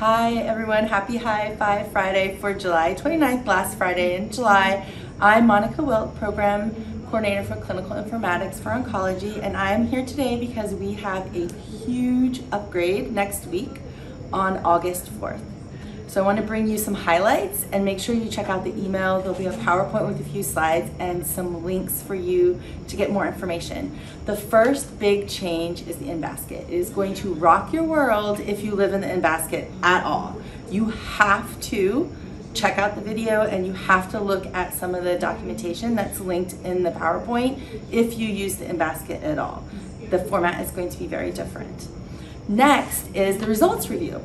Hi everyone, happy HiFive Friday for July 29th, last Friday in July. I'm Monica Wilt, Program Coordinator for Clinical Informatics for Oncology, and I am here today because we have a huge upgrade next week on August 4th. So I want to bring you some highlights and make sure you check out the email. There'll be a PowerPoint with a few slides and some links for you to get more information. The first big change is the in-basket. It is going to rock your world if you live in the in-basket at all. You have to check out the video and you have to look at some of the documentation that's linked in the PowerPoint if you use the in-basket at all. The format is going to be very different. Next is the results review.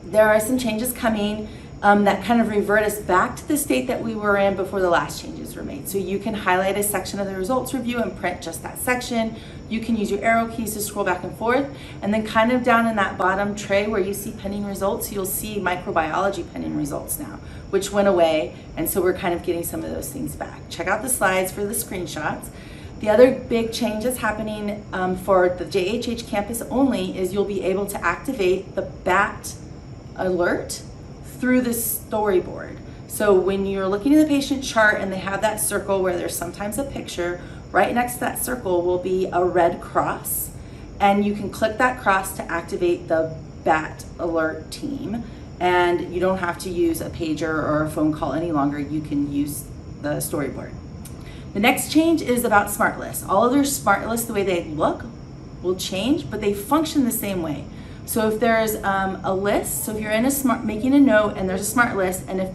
There are some changes coming that kind of revert us back to the state that we were in before the last changes were made. So you can highlight a section of the results review and print just that section. You can use your arrow keys to scroll back and forth. And then kind of down in that bottom tray where you see pending results, you'll see microbiology pending results now, which went away. And so we're kind of getting some of those things back. Check out the slides for the screenshots. The other big change that's happening for the JHH campus only is you'll be able to activate the BAT alert through the storyboard. So when you're looking at the patient chart and they have that circle where there's sometimes a picture, right next to that circle will be a red cross, and you can click that cross to activate the BAT alert team, and you don't have to use a pager or a phone call any longer. You can use the storyboard. The next change is about smart lists. All of their smart lists, the way they look will change, but they function the same way. So if there's a list, so if you're in making a note and there's a smart list, and if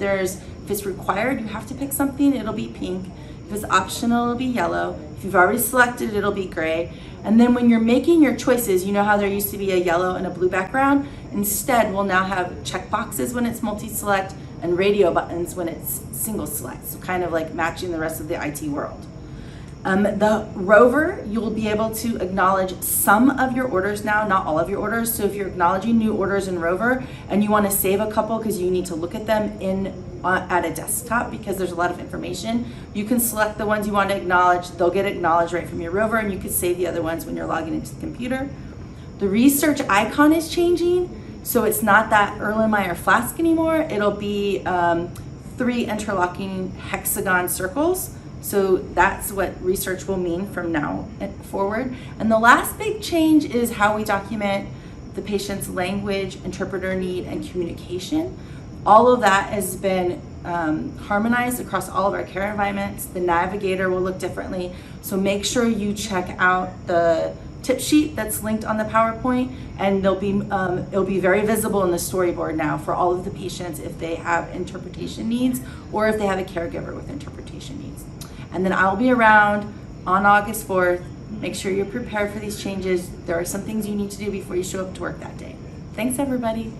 it's required, you have to pick something, it'll be pink. If it's optional, it'll be yellow. If you've already selected, it'll be gray. And then when you're making your choices, you know how there used to be a yellow and a blue background? Instead, we'll now have check boxes when it's multi-select and radio buttons when it's single select. So kind of like matching the rest of the IT world. The Rover, you will be able to acknowledge some of your orders now, not all of your orders. So if you're acknowledging new orders in Rover and you want to save a couple because you need to look at them at a desktop because there's a lot of information, you can select the ones you want to acknowledge. They'll get acknowledged right from your Rover, and you can save the other ones when you're logging into the computer. The research icon is changing, so it's not that Erlenmeyer flask anymore. It'll be 3 interlocking hexagon circles. So that's what research will mean from now forward. And the last big change is how we document the patient's language, interpreter need, and communication. All of that has been harmonized across all of our care environments. The navigator will look differently. So make sure you check out the tip sheet that's linked on the PowerPoint, and it'll be very visible in the storyboard now for all of the patients if they have interpretation needs or if they have a caregiver with interpretation needs. And then I'll be around on August 4th. Make sure you're prepared for these changes. There are some things you need to do before you show up to work that day. Thanks, everybody.